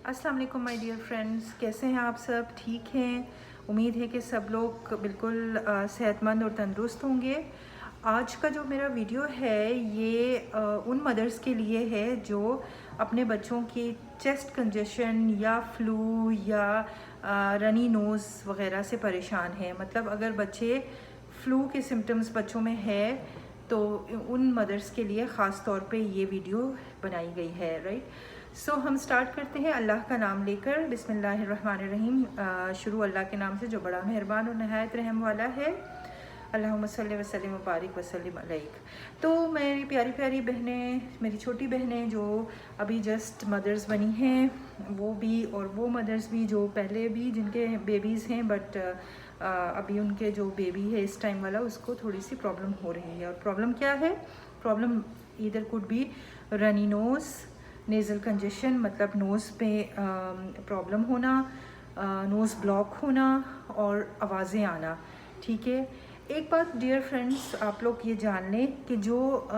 अस्सलाम वालेकुम my dear friends, कैसे हैं आप सब? ठीक हैं। उम्मीद है कि सब लोग बिल्कुल सेहतमंद और तंदुरुस्त होंगे। आज का जो मेरा वीडियो है ये उन मदर्स के लिए है जो अपने बच्चों की चेस्ट कंजेशन या फ्लू या रनी नोज़ वगैरह से परेशान हैं। मतलब अगर बच्चे फ्लू के सिम्टम्स बच्चों में है तो उन मदर्स के लिए ख़ास तौर पे ये वीडियो बनाई गई है, राइट। सो हम स्टार्ट करते हैं अल्लाह का नाम लेकर। बिस्मिल्लाहिर्रहमानिर्रहीम। शुरू अल्लाह के नाम से जो बड़ा मेहरबान और नहायत रहम वाला है। अल्लाहुम्मा सल्ली व सल्लिम व बारिक व सल्लिम अलैक। तो मेरी प्यारी प्यारी बहनें, मेरी छोटी बहनें जो अभी जस्ट मदर्स बनी हैं, वो भी और वो मदर्स भी जो पहले भी जिनके बेबीज़ हैं बट अभी उनके जो बेबी है इस टाइम वाला उसको थोड़ी सी प्रॉब्लम हो रही है। और प्रॉब्लम क्या है? प्रॉब्लम इधर could be runny nose, nasal congestion मतलब नोज़ पे प्रॉब्लम होना, नोज़ ब्लॉक होना और आवाज़ें आना। ठीक है। एक बात डियर फ्रेंड्स, आप लोग ये जान लें कि जो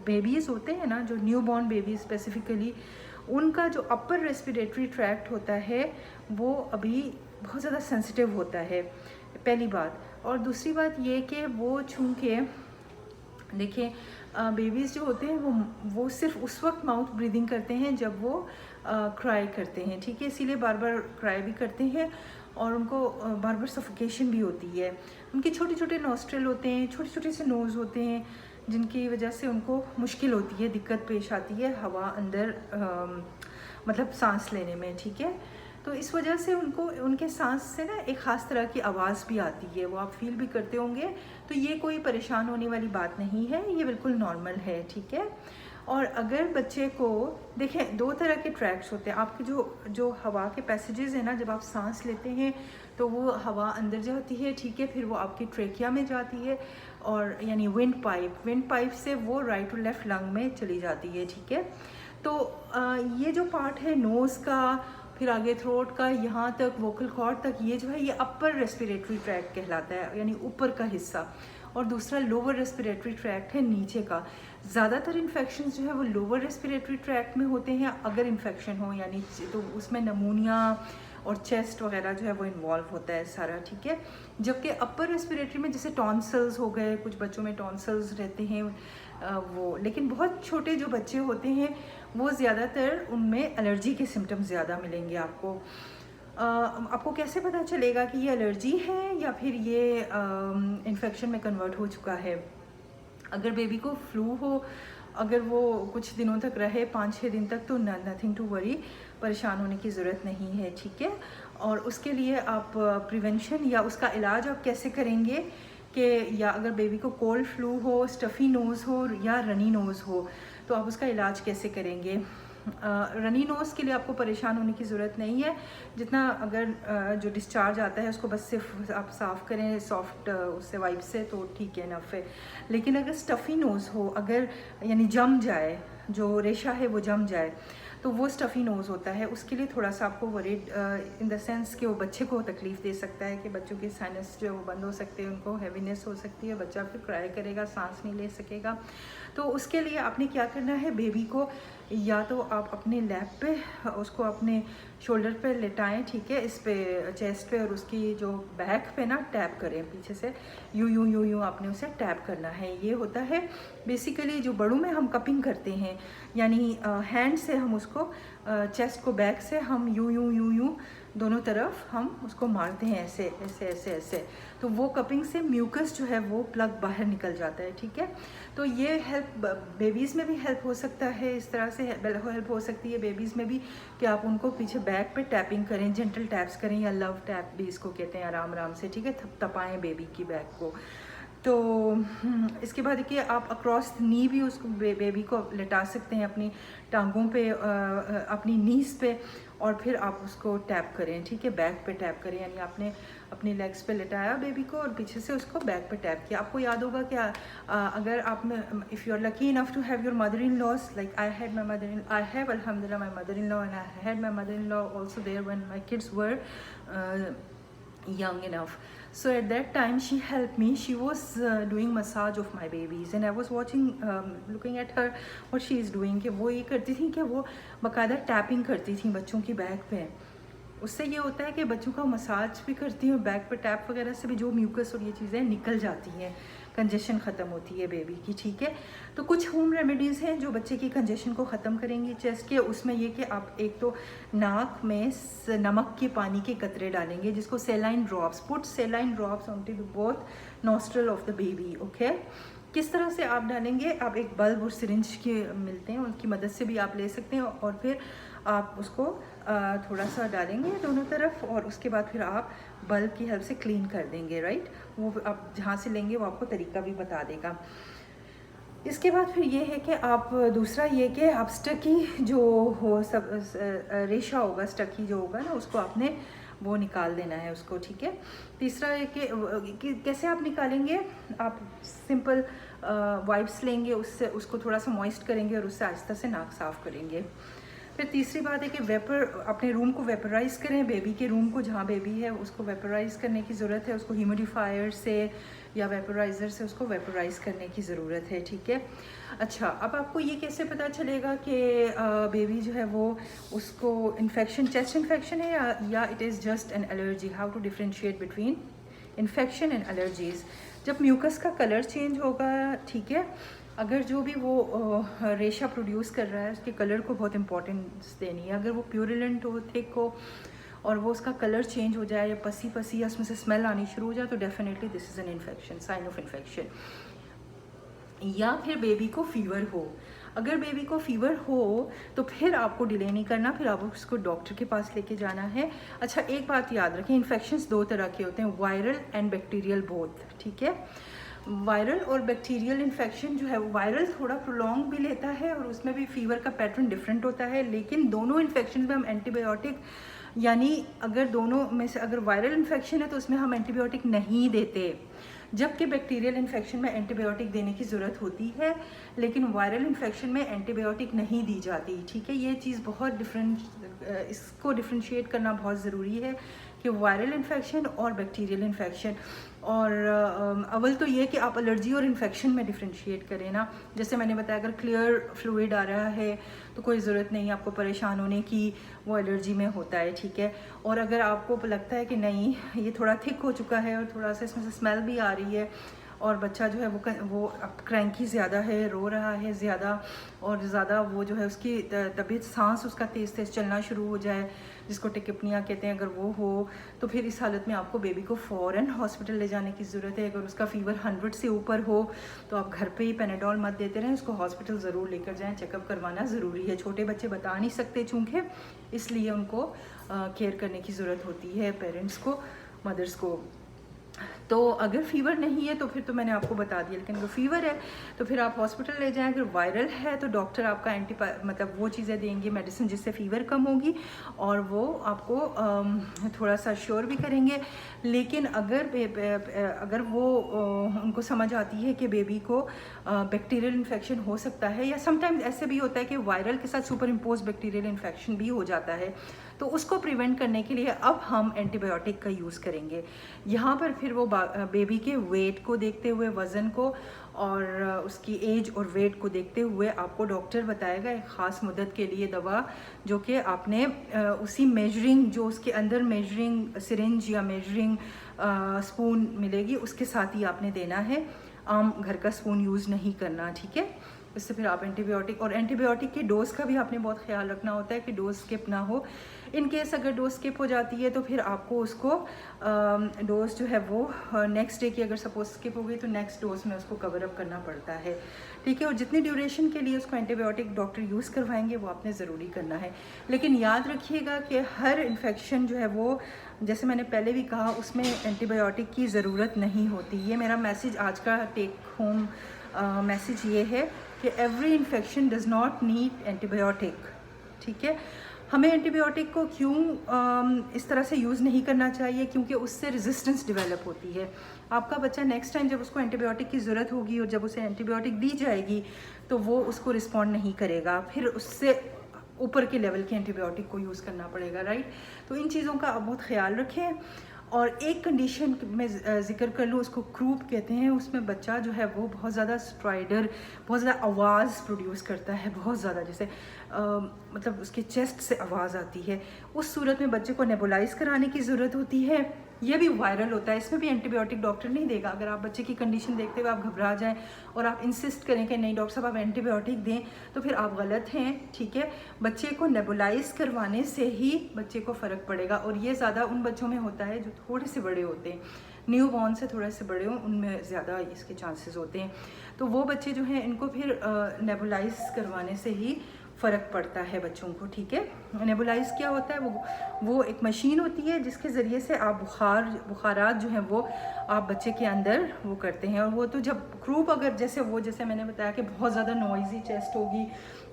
बेबीज़ होते हैं ना, जो न्यू बॉर्न बेबी स्पेसिफ़िकली, उनका जो अपर रेस्पिरेटरी ट्रैक्ट होता है वो अभी बहुत ज़्यादा सेंसिटिव होता है, पहली बात। और दूसरी बात ये कि वो चूँकि देखिए बेबीज़ जो होते हैं वो सिर्फ उस वक्त माउथ ब्रीदिंग करते हैं जब वो क्राई करते हैं, ठीक है। इसीलिए बार बार क्राई भी करते हैं और उनको बार बार सफोकेशन भी होती है। उनके छोटे छोटे नॉस्ट्रल होते हैं, छोटे छोटे से नोज़ होते हैं, जिनकी वजह से उनको मुश्किल होती है, दिक्कत पेश आती है हवा अंदर मतलब सांस लेने में, ठीक है। तो इस वजह से उनको उनके सांस से ना एक ख़ास तरह की आवाज़ भी आती है, वो आप फील भी करते होंगे। तो ये कोई परेशान होने वाली बात नहीं है, ये बिल्कुल नॉर्मल है, ठीक है। और अगर बच्चे को देखें, दो तरह के ट्रैक्ट्स होते हैं आपके, जो हवा के पैसेजेस हैं ना, जब आप सांस लेते हैं तो वो हवा अंदर जाती है, ठीक है, फिर वो आपकी ट्रेकिया में जाती है और यानी विंड पाइप से वो राइट और लेफ़्ट लंग में चली जाती है, ठीक है। तो ये जो पार्ट है नोज़ का, फिर आगे थ्रोट का, यहाँ तक वोकल कॉर्ड तक, ये जो है ये अपर रेस्पिरेटरी ट्रैक्ट कहलाता है, यानी ऊपर का हिस्सा। और दूसरा लोअर रेस्पिरेटरी ट्रैक्ट है, नीचे का। ज़्यादातर इन्फेक्शन जो है वो लोअर रेस्पिरेटरी ट्रैक्ट में होते हैं, अगर इन्फेक्शन हो यानी, तो उसमें नमूनिया और चेस्ट वगैरह जो है वो इन्वॉल्व होता है सारा, ठीक है। जबकि अपर रेस्पिरेटरी में जैसे टॉन्सल्स हो गए, कुछ बच्चों में टॉन्सल्स रहते हैं वो, लेकिन बहुत छोटे जो बच्चे होते हैं वो ज़्यादातर उनमें एलर्जी के सिम्टम्स ज़्यादा मिलेंगे आपको। आपको कैसे पता चलेगा कि ये एलर्जी है या फिर ये इन्फेक्शन में कन्वर्ट हो चुका है? अगर बेबी को फ्लू हो, अगर वो कुछ दिनों तक रहे, 5-6 दिन तक, तो नथिंग टू वरी, परेशान होने की ज़रूरत नहीं है, ठीक है। और उसके लिए आप प्रिवेंशन या उसका इलाज आप कैसे करेंगे कि या अगर बेबी को कोल्ड फ्लू हो, स्टफ़ी नोज़ हो या रनी नोज़ हो, तो आप उसका इलाज कैसे करेंगे? रनी नोज़ के लिए आपको परेशान होने की ज़रूरत नहीं है। जितना अगर जो डिस्चार्ज आता है उसको बस सिर्फ आप साफ़ करें सॉफ्ट उससे वाइप से, तो ठीक है, नफ़ है। लेकिन अगर स्टफ़ी नोज़ हो, अगर यानी जम जाए, जो रेशा है वो जम जाए, तो वो स्टफ़ी नोज़ होता है। उसके लिए थोड़ा सा आपको वरीड इन द सेंस कि वो बच्चे को तकलीफ़ दे सकता है, कि बच्चों के साइनस जो है वो बंद हो सकते हैं, उनको हैवीनेस हो सकती है, बच्चा फिर क्राई करेगा, सांस नहीं ले सकेगा। तो उसके लिए आपने क्या करना है, बेबी को या तो आप अपने लैप पे उसको अपने शोल्डर पे लेटाएं, ठीक है, इस पे चेस्ट पे, और उसकी जो बैक पे ना टैप करें पीछे से, यूं यूं यूं यूं आपने उसे टैप करना है। ये होता है बेसिकली जो बड़ों में हम कपिंग करते हैं, यानी हैंड से हम उसको चेस्ट को बैक से हम यूं यूं यूं यूं दोनों तरफ हम उसको मारते हैं, ऐसे ऐसे ऐसे ऐसे। तो वो कपिंग से म्यूकस जो है वो प्लग बाहर निकल जाता है, ठीक है। तो ये हेल्प बेबीज़ में भी हेल्प हो सकता है, इस तरह से हेल्प हो सकती है बेबीज़ में भी, कि आप उनको पीछे बैक पे टैपिंग करें, जेंटल टैप्स करें, या लव टैप भी इसको कहते हैं, आराम आराम से, ठीक है, थपथपाएँ बेबी की बैक को। तो इसके बाद देखिए आप अक्रॉस नी भी उसको बेबी को लेटा सकते हैं अपनी टांगों पे, अपनी नीज़ पे, और फिर आप उसको टैप करें, ठीक है, बैक पे टैप करें, यानी आपने अपनी लेग्स पे लेटाया बेबी को और पीछे से उसको बैक पे टैप किया। आपको याद होगा कि अगर आप में, if you are lucky enough to have your mother in laws, like I have अल्हम्दुलिल्लाह my mother in law, and I had my mother in law also there when my kids were young enough. So at that time she helped me. She was doing massage of my babies and I was watching, looking at her what she is doing. कि वो ये करती थी कि वो बाकायदा tapping करती थी बच्चों की बैक पे। उससे ये होता है कि बच्चों का मसाज भी करती हूँ, बैक पे टैप वगैरह से भी जो म्यूकस और ये चीज़ें निकल जाती हैं, कंजेशन ख़त्म होती है बेबी की, ठीक है। तो कुछ होम रेमेडीज़ हैं जो बच्चे की कंजेशन को ख़त्म करेंगी चेस्ट के। उसमें ये कि आप एक तो नाक में नमक के पानी के कतरे डालेंगे जिसको saline drops, put saline drops on to both nostril of the baby, okay. किस तरह से आप डालेंगे, आप एक बल्ब और सिरिंज के मिलते हैं, उनकी मदद से भी आप ले सकते हैं और फिर आप उसको थोड़ा सा डालेंगे दोनों तरफ और उसके बाद फिर आप बल्ब की हेल्प से क्लीन कर देंगे, राइट। वो आप जहाँ से लेंगे वो आपको तरीका भी बता देगा। इसके बाद फिर ये है कि आप दूसरा ये कि आप स्टकी जो हो सब रेशा होगा, स्टकी जो होगा ना, उसको आपने वो निकाल देना है उसको, ठीक है। तीसरा है कि कैसे आप निकालेंगे, आप सिंपल वाइप्स लेंगे, उससे उसको थोड़ा सा मॉइस्ट करेंगे और उससे आहिस्ता से नाक साफ़ करेंगे। फिर तीसरी बात है कि अपने रूम को वेपराइज़ करें, बेबी के रूम को जहाँ बेबी है उसको वेपराइज़ करने की ज़रूरत है, उसको ह्यूमिडिफायर से या वेपराइज़र से उसको वेपराइज़ करने की ज़रूरत है, ठीक है। अच्छा, अब आपको ये कैसे पता चलेगा कि बेबी जो है वो उसको इन्फेक्शन, चेस्ट इन्फेक्शन है या it is just an allergy. How to differentiate between infection and allergies. जब म्यूकस का कलर चेंज होगा, ठीक है, अगर जो भी वो रेशा प्रोड्यूस कर रहा है उसके कलर को बहुत इंपॉर्टेंस देनी है। अगर वो प्योरिलेंट हो, थिक हो और वो उसका कलर चेंज हो जाए या पसी पसी या उसमें से स्मेल आनी शुरू हो जाए तो definitely this is an infection, sign of infection. या फिर बेबी को फीवर हो, अगर बेबी को फीवर हो तो फिर आपको डिले नहीं करना, फिर आपको उसको डॉक्टर के पास लेके जाना है। अच्छा, एक बात याद रखें, इन्फेक्शंस दो तरह के होते हैं, वायरल एंड बैक्टीरियल बोथ, ठीक है। वायरल और बैक्टीरियल इन्फेक्शन जो है वो वायरल थोड़ा प्रोलॉन्ग भी लेता है और उसमें भी फीवर का पैटर्न डिफरेंट होता है, लेकिन दोनों इन्फेक्शन में हम एंटीबायोटिक, यानी अगर दोनों में से अगर वायरल इन्फेक्शन है तो उसमें हम एंटीबायोटिक नहीं देते, जबकि बैक्टीरियल इन्फेक्शन में एंटीबायोटिक देने की ज़रूरत होती है, लेकिन वायरल इन्फेक्शन में एंटीबायोटिक नहीं दी जाती, ठीक है। ये चीज़ बहुत इसको डिफ्रेंशिएट करना बहुत ज़रूरी है कि वायरल इन्फेक्शन और बैक्टीरियल इन्फेक्शन। और अव्वल तो ये कि आप एलर्जी और इन्फेक्शन में डिफ्रेंशिएट करें ना। जैसे मैंने बताया, अगर क्लियर फ्लूइड आ रहा है तो कोई ज़रूरत नहीं आपको परेशान होने की, वो एलर्जी में होता है, ठीक है। और अगर आपको लगता है कि नहीं ये थोड़ा थिक हो चुका है और थोड़ा सा इसमें से स्मेल भी आ रही है और बच्चा जो है वो अब क्रैंकी ज़्यादा है, रो रहा है ज़्यादा और ज़्यादा वो जो है उसकी तबीयत, सांस उसका तेज़ तेज़ चलना शुरू हो जाए, जिसको टिकपनिया कहते हैं, अगर वो हो तो फिर इस हालत में आपको बेबी को फ़ौरन हॉस्पिटल ले जाने की ज़रूरत है। अगर उसका फ़ीवर 100 से ऊपर हो तो आप घर पे ही पेनाडोल मत देते रहें, उसको हॉस्पिटल ज़रूर लेकर जाएं, चेकअप करवाना ज़रूरी है। छोटे बच्चे बता नहीं सकते चूँकि, इसलिए उनको केयर करने की ज़रूरत होती है पेरेंट्स को, मदर्स को। तो अगर फ़ीवर नहीं है तो फिर तो मैंने आपको बता दिया, लेकिन अगर फ़ीवर है तो फिर आप हॉस्पिटल ले जाएं। अगर वायरल है तो डॉक्टर आपका मतलब वो चीज़ें देंगे, मेडिसिन, जिससे फ़ीवर कम होगी और वो आपको थोड़ा सा श्योर भी करेंगे। लेकिन अगर वो उनको समझ आती है कि बेबी को बैक्टीरियल इन्फेक्शन हो सकता है, या समटाइम्स ऐसे भी होता है कि वायरल के साथ सुपर इम्पोज बैक्टीरियल इन्फेक्शन भी हो जाता है, तो उसको प्रिवेंट करने के लिए अब हम एंटीबायोटिक का यूज़ करेंगे। यहाँ पर फिर वो बेबी के वेट को देखते हुए, वज़न को और उसकी एज और वेट को देखते हुए आपको डॉक्टर बताएगा एक ख़ास मुद्दत के लिए दवा, जो कि आपने उसी मेजरिंग, जो उसके अंदर मेजरिंग सिरिंज या मेजरिंग स्पून मिलेगी उसके साथ ही आपने देना है। आम घर का स्पून यूज़ नहीं करना, ठीक है। इससे फिर आप एंटीबायोटिक के डोज का भी आपने बहुत ख्याल रखना होता है कि डोज स्किप ना हो। इन केस अगर डोज स्किप हो जाती है तो फिर आपको उसको डोज जो है वो नेक्स्ट डे की, अगर सपोज स्किप हो गई तो नेक्स्ट डोज में उसको कवर अप करना पड़ता है, ठीक है। और जितनी ड्यूरेशन के लिए उसको एंटीबायोटिक डॉक्टर यूज़ करवाएंगे वो आपने ज़रूरी करना है। लेकिन याद रखिएगा कि हर इन्फेक्शन जो है वो, जैसे मैंने पहले भी कहा, उसमें एंटीबायोटिक की ज़रूरत नहीं होती। ये मेरा मैसेज आज का टेक होम मैसेज ये है कि every infection does not need antibiotic, ठीक है। हमें एंटीबायोटिक को क्यों इस तरह से यूज़ नहीं करना चाहिए, क्योंकि उससे रेजिस्टेंस डेवलप होती है। आपका बच्चा नेक्स्ट टाइम जब उसको एंटीबायोटिक की ज़रूरत होगी और जब उसे एंटीबायोटिक दी जाएगी तो वो उसको रिस्पॉन्ड नहीं करेगा, फिर उससे ऊपर के लेवल के एंटीबायोटिक को यूज़ करना पड़ेगा, राइट। तो इन चीज़ों का आप बहुत ख्याल रखें। और एक कंडीशन में ज़िक्र कर लूँ, उसको क्रूप कहते हैं। उसमें बच्चा जो है वो बहुत ज़्यादा स्ट्राइडर, बहुत ज़्यादा आवाज़ प्रोड्यूस करता है, बहुत ज़्यादा, जैसे मतलब उसके चेस्ट से आवाज़ आती है। उस सूरत में बच्चे को नेबुलाइज कराने की ज़रूरत होती है। ये भी वायरल होता है, इसमें भी एंटीबायोटिक डॉक्टर नहीं देगा। अगर आप बच्चे की कंडीशन देखते हुए आप घबरा जाएं और आप इंसिस्ट करें कि नहीं डॉक्टर साहब आप एंटीबायोटिक दें, तो फिर आप गलत हैं, ठीक है। बच्चे को नेबुलाइज करवाने से ही बच्चे को फ़र्क पड़ेगा। और ये ज़्यादा उन बच्चों में होता है जो थोड़े से बड़े होते हैं, न्यू बॉर्न से थोड़े से बड़े हों, उनमें ज़्यादा इसके चांसेस होते हैं। तो वो बच्चे जो हैं इनको फिर नेबुलाइज करवाने से ही फ़र्क पड़ता है बच्चों को, ठीक है। नेबुलाइज क्या होता है, वो एक मशीन होती है जिसके ज़रिए से आप बुखारात जो हैं वो आप बच्चे के अंदर वो करते हैं। और वो तो जब क्रूप अगर जैसे मैंने बताया कि बहुत ज़्यादा नॉइज़ी चेस्ट होगी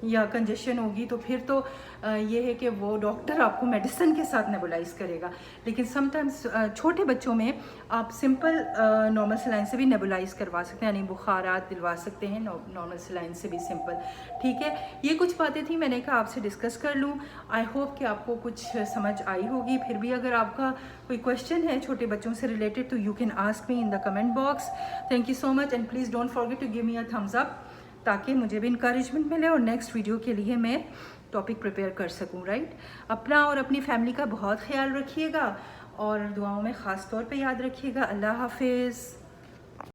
या कंजेशन होगी, तो फिर तो ये है कि वो डॉक्टर आपको मेडिसिन के साथ नेबुलाइज करेगा। लेकिन समटाइम्स छोटे बच्चों में आप सिंपल नॉर्मल सलाइन से भी नेबुलाइज करवा सकते हैं, यानी बुखारात दिलवा सकते हैं नॉर्मल सलाइन से भी, सिंपल, ठीक है। ये कुछ बातें थी, मैंने कहा आपसे डिस्कस कर लूँ। आई होप कि आपको कुछ समझ आई होगी। फिर भी अगर आपका कोई क्वेश्चन है छोटे बच्चों से रिलेटेड, तो you can ask me in the comment box. Thank you so much and please don't forget to give me a thumbs up, ताकि मुझे भी इंकरेजमेंट मिले और नेक्स्ट वीडियो के लिए मैं टॉपिक प्रिपेयर कर सकूं, राइट। अपना और अपनी फैमिली का बहुत ख्याल रखिएगा और दुआओं में ख़ास तौर पे याद रखिएगा। अल्लाह हाफिज़।